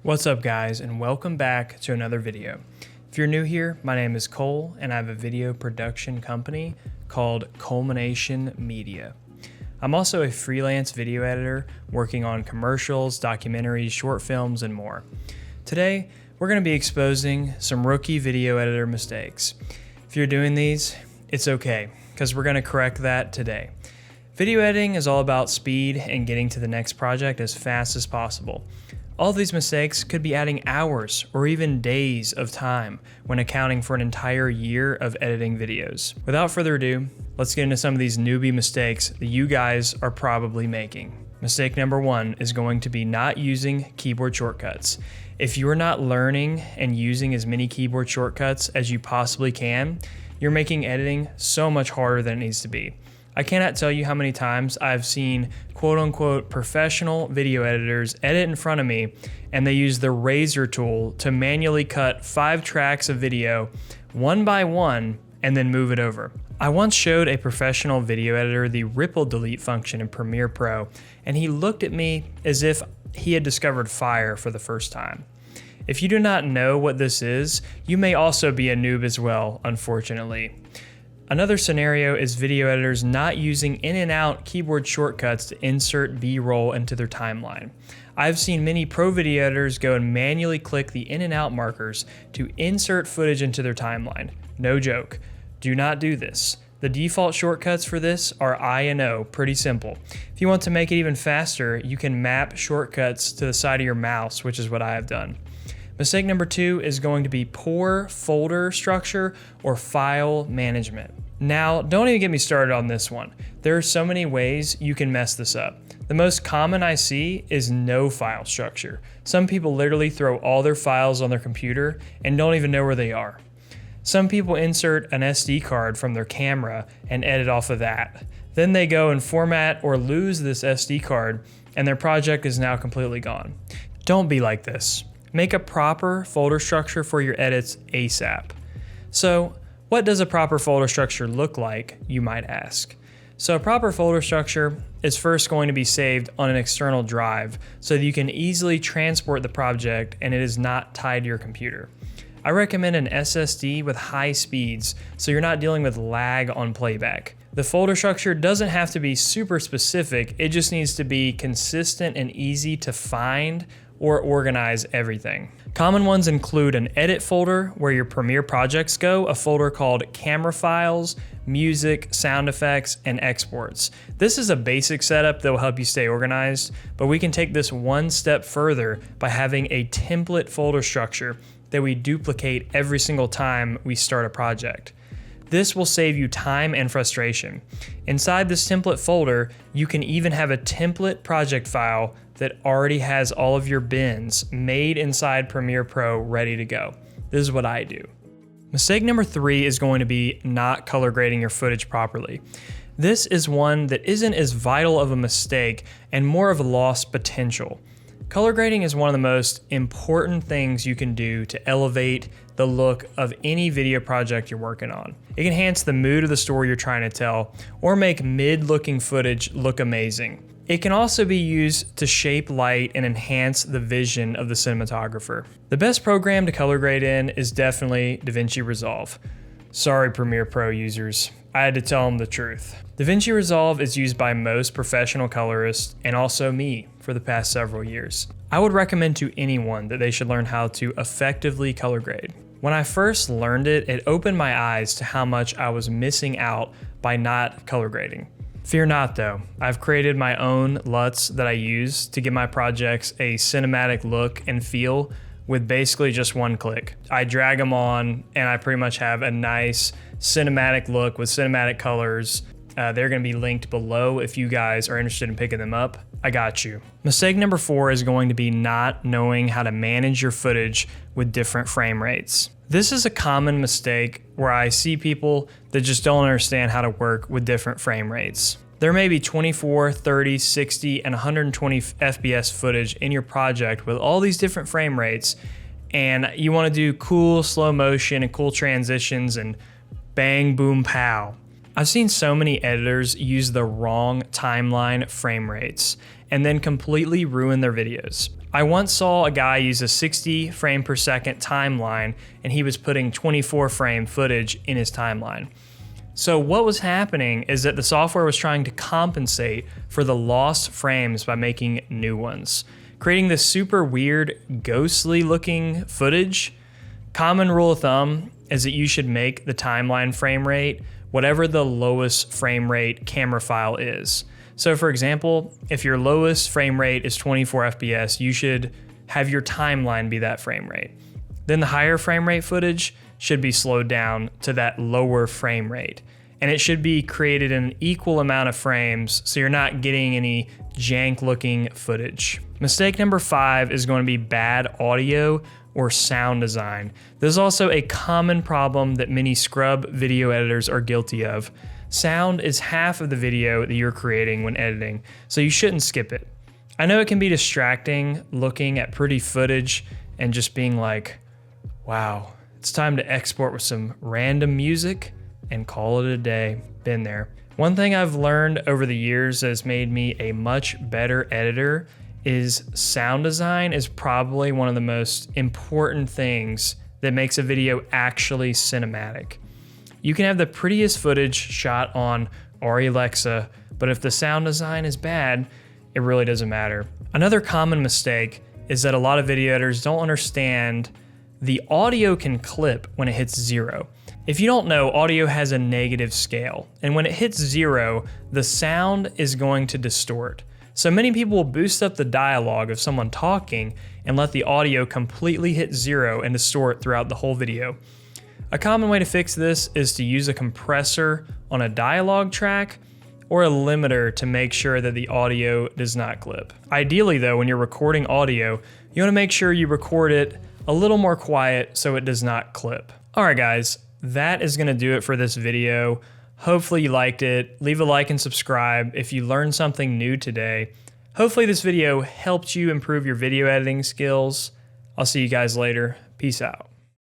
What's up guys, and welcome back to another video. If you're new here, my name is Cole and I have a video production company called Culmination Media. I'm also a freelance video editor working on commercials, documentaries, short films, and more. Today, we're going to be exposing some rookie video editor mistakes. If you're doing these, it's okay, because we're going to correct that today. Video editing is all about speed and getting to the next project as fast as possible. All of these mistakes could be adding hours or even days of time when accounting for an entire year of editing videos. Without further ado, let's get into some of these newbie mistakes that you guys are probably making. Mistake number one is going to be not using keyboard shortcuts. If you're not learning and using as many keyboard shortcuts as you possibly can, you're making editing so much harder than it needs to be. I cannot tell you how many times I've seen quote-unquote professional video editors edit in front of me and they use the razor tool to manually cut 5 tracks of video one by one and then move it over. I once showed a professional video editor the ripple delete function in Premiere Pro, and he looked at me as if he had discovered fire for the first time. If you do not know what this is, you may also be a noob as well, unfortunately. Another scenario is video editors not using in and out keyboard shortcuts to insert B-roll into their timeline. I've seen many pro video editors go and manually click the in and out markers to insert footage into their timeline. No joke. Do not do this. The default shortcuts for this are I and O, pretty simple. If you want to make it even faster, you can map shortcuts to the side of your mouse, which is what I have done. Mistake number 2 is going to be poor folder structure or file management. Now, don't even get me started on this one. There are so many ways you can mess this up. The most common I see is no file structure. Some people literally throw all their files on their computer and don't even know where they are. Some people insert an SD card from their camera and edit off of that. Then they go and format or lose this SD card and their project is now completely gone. Don't be like this. Make a proper folder structure for your edits ASAP. So, what does a proper folder structure look like, you might ask? So a proper folder structure is first going to be saved on an external drive so that you can easily transport the project and it is not tied to your computer. I recommend an SSD with high speeds so you're not dealing with lag on playback. The folder structure doesn't have to be super specific, it just needs to be consistent and easy to find or organize everything. Common ones include an edit folder where your Premiere projects go, a folder called camera files, music, sound effects, and exports. This is a basic setup that will help you stay organized, but we can take this one step further by having a template folder structure that we duplicate every single time we start a project. This will save you time and frustration. Inside this template folder, you can even have a template project file that already has all of your bins made inside Premiere Pro ready to go. This is what I do. Mistake number 3 is going to be not color grading your footage properly. This is one that isn't as vital of a mistake and more of a lost potential. Color grading is one of the most important things you can do to elevate the look of any video project you're working on. It can enhance the mood of the story you're trying to tell or make mid-looking footage look amazing. It can also be used to shape light and enhance the vision of the cinematographer. The best program to color grade in is definitely DaVinci Resolve. Sorry Premiere Pro users, I had to tell them the truth. DaVinci Resolve is used by most professional colorists and also me for the past several years. I would recommend to anyone that they should learn how to effectively color grade. When I first learned it, it opened my eyes to how much I was missing out by not color grading. Fear not though, I've created my own LUTs that I use to give my projects a cinematic look and feel with basically just one click. I drag them on and I pretty much have a nice cinematic look with cinematic colors. They're gonna be linked below if you guys are interested in picking them up. I got you. Mistake number 4 is going to be not knowing how to manage your footage with different frame rates. This is a common mistake where I see people that just don't understand how to work with different frame rates. There may be 24, 30, 60, and 120 FPS footage in your project with all these different frame rates, and you want to do cool slow motion and cool transitions and bang, boom, pow. I've seen so many editors use the wrong timeline frame rates and then completely ruin their videos. I once saw a guy use a 60 frame per second timeline and he was putting 24 frame footage in his timeline. So what was happening is that the software was trying to compensate for the lost frames by making new ones, creating this super weird, ghostly looking footage. Common rule of thumb is that you should make the timeline frame rate whatever the lowest frame rate camera file is. So for example, if your lowest frame rate is 24 FPS, you should have your timeline be that frame rate. Then the higher frame rate footage should be slowed down to that lower frame rate. And it should be created in an equal amount of frames so you're not getting any jank looking footage. Mistake number 5 is going to be bad audio or sound design. This is also a common problem that many scrub video editors are guilty of. Sound is half of the video that you're creating when editing, so you shouldn't skip it. I know it can be distracting looking at pretty footage and just being like, wow, it's time to export with some random music and call it a day. Been there. One thing I've learned over the years that has made me a much better editor is sound design is probably one of the most important things that makes a video actually cinematic. You can have the prettiest footage shot on Arri Alexa, but if the sound design is bad, it really doesn't matter. Another common mistake is that a lot of video editors don't understand the audio can clip when it hits 0. If you don't know, audio has a negative scale, and when it hits 0, the sound is going to distort. So many people will boost up the dialogue of someone talking and let the audio completely hit 0 and distort throughout the whole video. A common way to fix this is to use a compressor on a dialogue track or a limiter to make sure that the audio does not clip. Ideally though, when you're recording audio, you want to make sure you record it a little more quiet so it does not clip. Alright guys, that is going to do it for this video. Hopefully you liked it. Leave a like and subscribe if you learned something new today. Hopefully this video helped you improve your video editing skills. I'll see you guys later. Peace out.